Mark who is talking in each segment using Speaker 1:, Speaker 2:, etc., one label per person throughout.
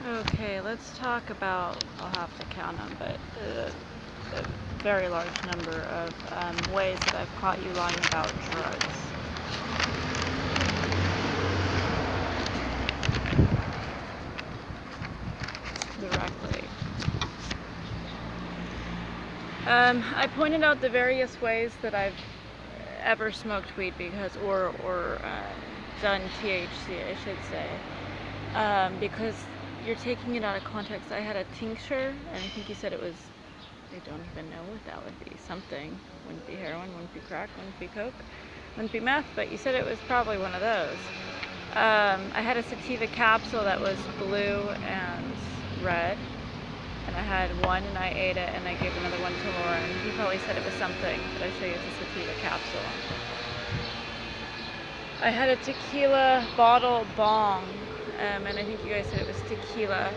Speaker 1: Okay, let's talk about, I'll have to count them, but a very large number of ways that I've caught you lying about drugs. Directly. I pointed out the various ways that I've ever smoked weed or done THC, I should say, because you're taking it out of context. I had a tincture, and I think you said it was, I don't even know what that would be. Something. Wouldn't be heroin, wouldn't be crack, wouldn't be coke, wouldn't be meth, but you said it was probably one of those. I had a sativa capsule that was blue and red, and I had one and I ate it, and I gave another one to Lauren. He probably said it was something, but I show you it's a sativa capsule. I had a tequila bottle bong, and I think you guys said it was tequila.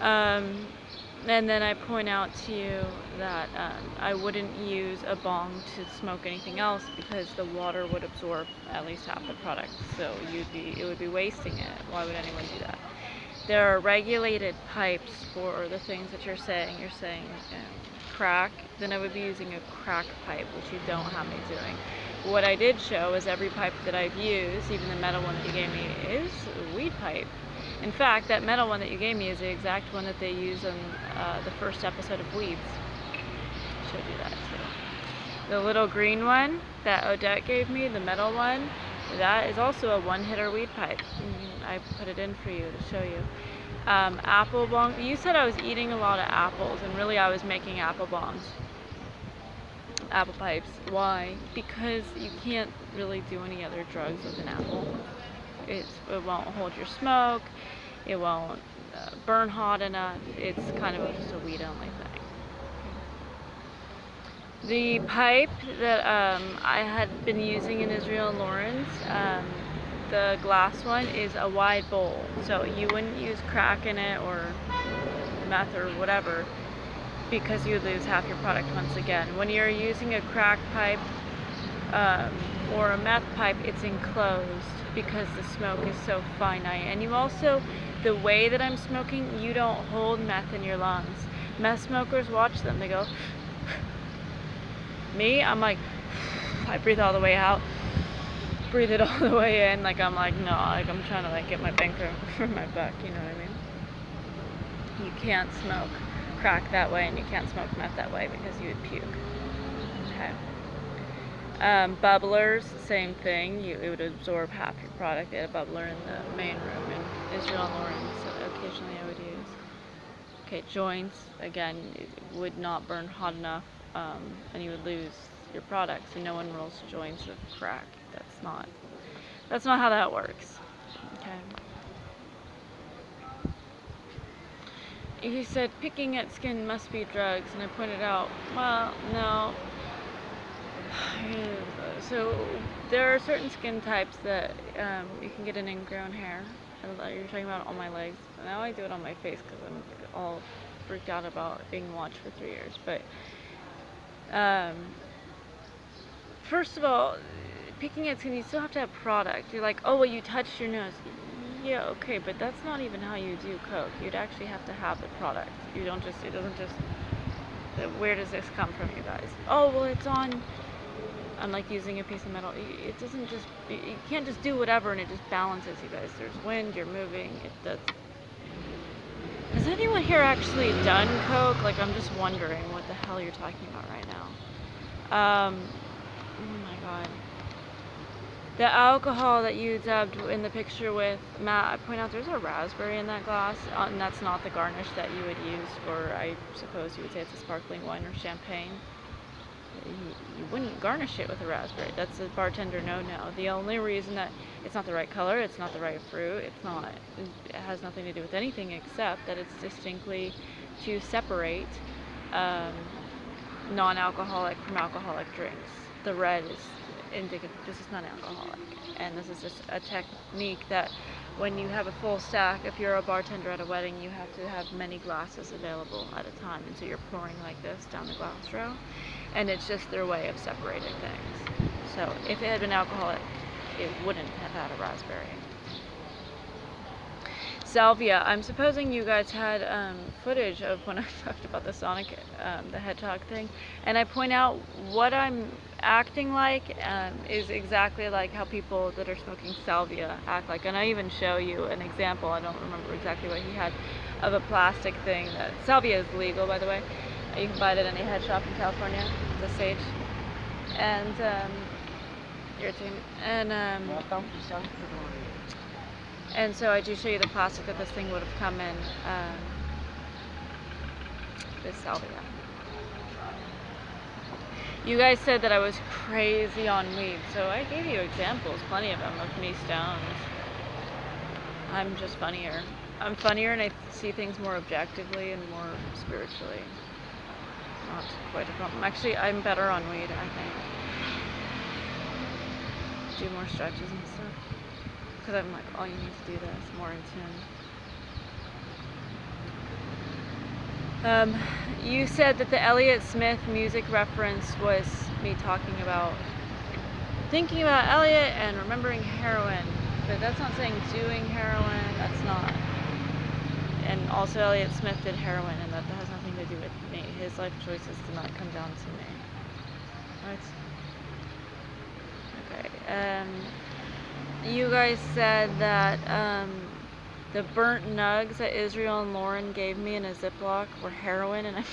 Speaker 1: And then I point out to you that I wouldn't use a bong to smoke anything else because the water would absorb at least half the product, so it would be wasting it. Why would anyone do that? There are regulated pipes for the things that you're saying. You're saying crack, then I would be using a crack pipe, which you don't have me doing. What I did show is every pipe that I've used, even the metal one that you gave me, is a weed pipe. In fact, that metal one that you gave me is the exact one that they use on the first episode of Weeds. I showed you that too. The little green one that Odette gave me, the metal one, that is also a one-hitter weed pipe. I put it in for you to show you. Apple bong. You said I was eating a lot of apples, and really I was making apple bongs. Apple pipes. Why? Because you can't really do any other drugs with an apple. It won't hold your smoke. It won't burn hot enough. It's kind of just a weed-only thing. The pipe that I had been using in Israel and Lawrence, the glass one, is a wide bowl. So you wouldn't use crack in it or meth or whatever, because you would lose half your product once again. When you're using a crack pipe or a meth pipe, it's enclosed because the smoke is so finite. And you also, the way that I'm smoking, you don't hold meth in your lungs. Meth smokers, watch them, they go. Me, I'm like, I breathe all the way out, breathe it all the way in, like I'm like, no, like I'm trying to like get my bang for my buck, you know what I mean? You can't smoke crack that way, and you can't smoke meth that way because you would puke. Okay. Bubblers, same thing. It would absorb half your product. They had a bubbler in the main room in Israel and Lawrence, so occasionally I would use. Okay, joints, again, it would not burn hot enough, and you would lose your product. So no one rolls joints of crack. That's not how that works. Okay. He said picking at skin must be drugs, and I pointed out, well, no. So there are certain skin types that you can get an ingrown hair. You're talking about on my legs. Now I do it on my face because I'm all freaked out about being watched for 3 years. But first of all, picking at skin, you still have to have product. You're like, oh, well, you touched your nose. Yeah, okay, but that's not even how you do coke. You'd actually have to have the product. You don't just, it doesn't just, where does this come from, you guys? Oh, well, it's on, I'm like using a piece of metal. It doesn't just, you can't just do whatever and it just balances, you guys. There's wind, you're moving, it does. Has anyone here actually done coke? Like, I'm just wondering what the hell you're talking about right now. Oh my god. The alcohol that you dubbed in the picture with Matt, I point out there's a raspberry in that glass, and that's not the garnish that you would use for, I suppose you would say it's a sparkling wine or champagne. You wouldn't garnish it with a raspberry. That's a bartender no-no. The only reason that it's not the right color, it's not the right fruit, it has nothing to do with anything except that it's distinctly to separate non-alcoholic from alcoholic drinks. The red is indicative this is non-alcoholic, and this is just a technique that when you have a full stack, if you're a bartender at a wedding, you have to have many glasses available at a time, and so you're pouring like this down the glass row, and it's just their way of separating things. So if it had been alcoholic, it wouldn't have had a raspberry. Salvia. I'm supposing you guys had footage of when I talked about the Sonic the Hedgehog thing, and I point out what I'm acting like is exactly like how people that are smoking salvia act like. And I even show you an example, I don't remember exactly what he had, of a plastic thing. That salvia is legal, by the way. You can buy it at any head shop in California, the sage. And irritating. And so I do show you the plastic that this thing would have come in. This salvia. You guys said that I was crazy on weed, so I gave you examples, plenty of them, of me stoned. I'm just funnier. I'm funnier and I see things more objectively and more spiritually. Not quite a problem. Actually, I'm better on weed, I think. Do more stretches and stuff. Because I'm like, oh, you need to do this, more in tune. You said that the Elliott Smith music reference was me talking about thinking about Elliott and remembering heroin, but that's not saying doing heroin, that's not. And also Elliott Smith did heroin, and that has nothing to do with me. His life choices did not come down to me. Right? Okay. You guys said that the burnt nugs that Israel and Lauren gave me in a Ziploc were heroin, and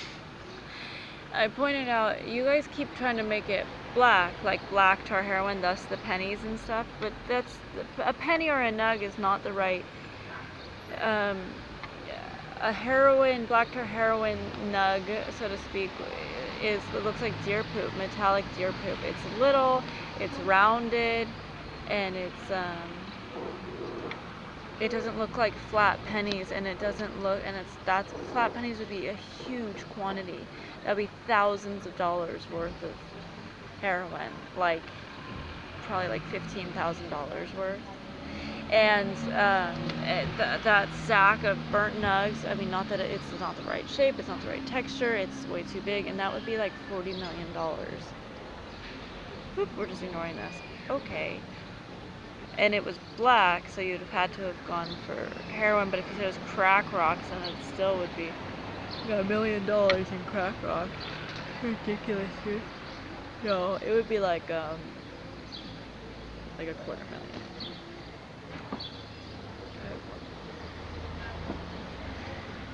Speaker 1: I pointed out, you guys keep trying to make it black, like black tar heroin, thus the pennies and stuff, but that's, a penny or a nug is not the right, a heroin, black tar heroin nug, so to speak, it looks like deer poop, metallic deer poop. It's little, it's rounded, and it doesn't look like flat pennies, and it doesn't look, and that's flat pennies would be a huge quantity. That would be thousands of dollars worth of heroin, like probably like $15,000 worth. And that sack of burnt nugs, I mean, not that it's not the right shape, it's not the right texture, it's way too big, and that would be like $40 million. Oop, we're just ignoring this. Okay. And it was black, so you'd have had to have gone for heroin, but if you said it was crack rocks, then it still would be $1 million in crack rock. Ridiculous, dude. No, it would be like $250,000.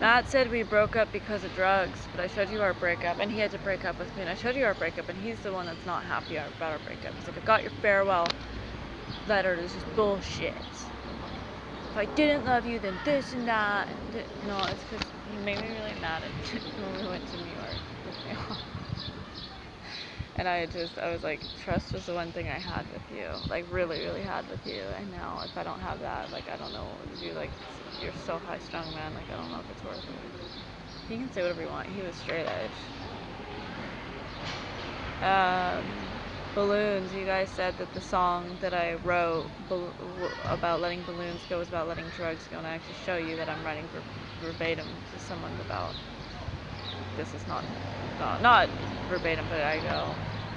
Speaker 1: Matt said we broke up because of drugs, but I showed you our breakup, and he had to break up with me, and I showed you our breakup, and he's the one that's not happy about our breakup. He's like, I got your farewell letter, this is bullshit. If I didn't love you, then this and that. And no, it's because he made me really mad when we went to New York. And I was like, trust was the one thing I had with you, like really, really had with you. And now if I don't have that, like I don't know what to do. Like, you're so high strung, man. Like I don't know if it's worth it. He can say whatever you want. He was straight edge. Balloons. You guys said that the song that I wrote about letting balloons go was about letting drugs go, and I actually show you that I'm writing verbatim to someone about. This is not verbatim, but I go,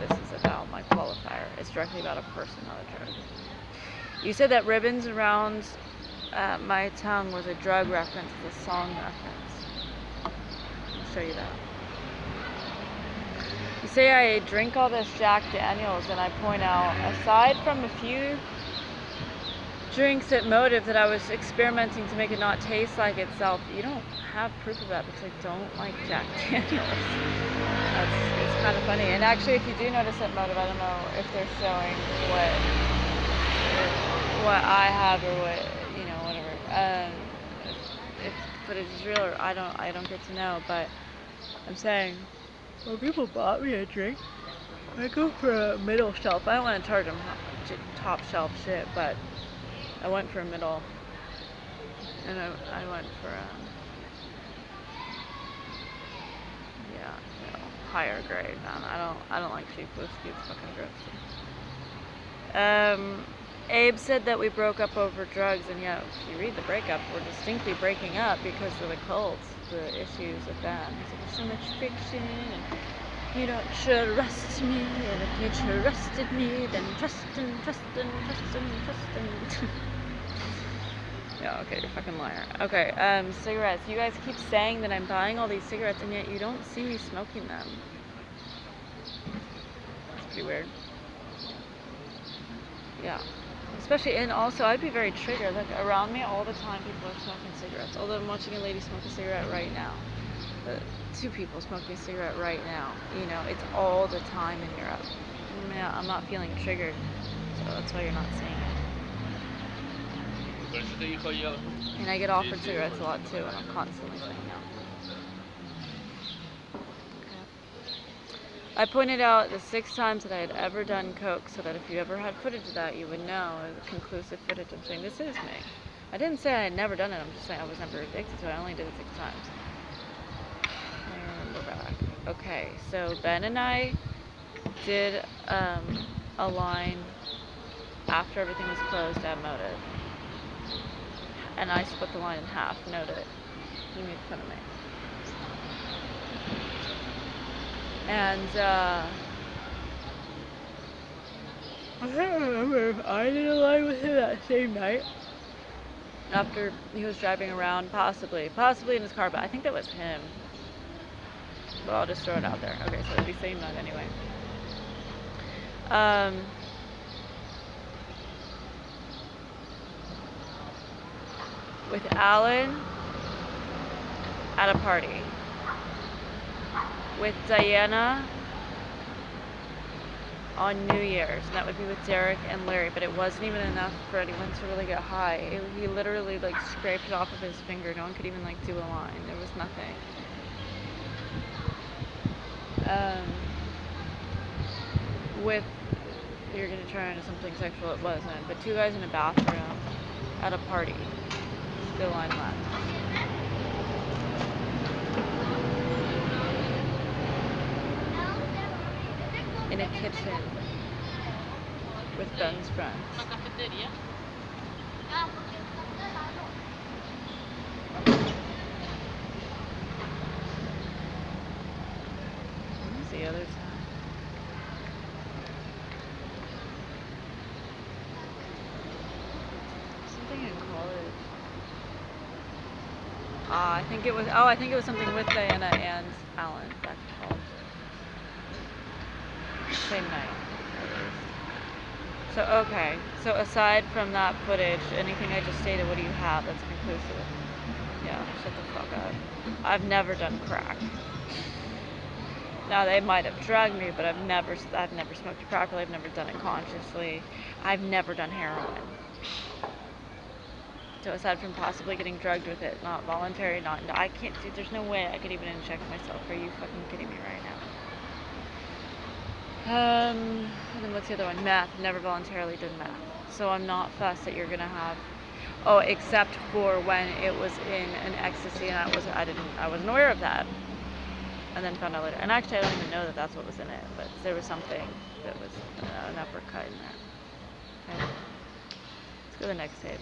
Speaker 1: this is about my qualifier. It's directly about a person, not a drug. You said that ribbons around my tongue was a drug reference, it's a song reference. I'll show you that. You say I drink all this Jack Daniels, and I point out, aside from a few drinks at Motive that I was experimenting to make it not taste like itself, you don't have proof of that because I don't like Jack Daniels. It's kind of funny. And actually, if you do notice at Motive, I don't know if they're showing what I have or what, you know, whatever. If footage is real or I don't get to know, but I'm saying, when people bought me a drink, I go for a middle shelf. I don't want to charge them top shelf shit, but I went for a middle, and I went for higher grade, man. I don't like cheap whiskey. It's fucking gross. Abe said that we broke up over drugs, and yeah, if you read the breakup, we're distinctly breaking up because of the cults, the issues with that. He's like, there's so much friction, and you don't trust me, and if you trusted me, then trust and trust and trust and trust and Yeah, okay, you're a fucking liar. Okay, cigarettes. You guys keep saying that I'm buying all these cigarettes, and yet you don't see me smoking them. It's pretty weird. Yeah. Especially, and also, I'd be very triggered. Like, around me all the time, people are smoking cigarettes. Although I'm watching a lady smoke a cigarette right now. 2 people smoking a cigarette right now. You know, it's all the time in Europe. Yeah, I'm not feeling triggered, so that's why you're not seeing it. And I get offered cigarettes a lot too, and I'm constantly saying no. Okay. I pointed out the 6 times that I had ever done coke, so that if you ever had footage of that, you would know, conclusive footage. I'm saying this is me. I didn't say I had never done it. I'm just saying I was never addicted to it. I only did it 6 times. And we're back. Okay, so Ben and I did a line after everything was closed at Motive. And I split the line in half. Note it. He made fun of me. And I can't remember if I did a line with him that same night. After he was driving around, possibly in his car, but I think that was him. But I'll just throw it out there. Okay, so it'd be same night anyway. With Alan at a party. With Diana on New Year's, and that would be with Derek and Larry, but it wasn't even enough for anyone to really get high. He literally like scraped it off of his finger. No one could even like do a line. There was nothing. With, you're gonna try into something sexual, it wasn't, but 2 guys in a bathroom at a party. Still line left. In a kitchen with Ben's friends. Where's the other side? Something in college. I think it was something with Diana and Alan back in college. Same night. So, okay. So, aside from that footage, anything I just stated, what do you have that's conclusive? Yeah, shut the fuck up. I've never done crack. Now, they might have drugged me, but I've never smoked crack. I've never done it consciously. I've never done heroin. So, aside from possibly getting drugged with it, not voluntary, I can't do, there's no way I could even inject myself. Are you fucking kidding me right now? And then what's the other one? Meth. Never voluntarily did meth. So I'm not fussed that you're gonna have. Oh, except for when it was in an ecstasy, and I wasn't aware of that. And then found out later. And actually, I don't even know that that's what was in it, but there was something that was an uppercut in there. Okay. Let's go to the next tape.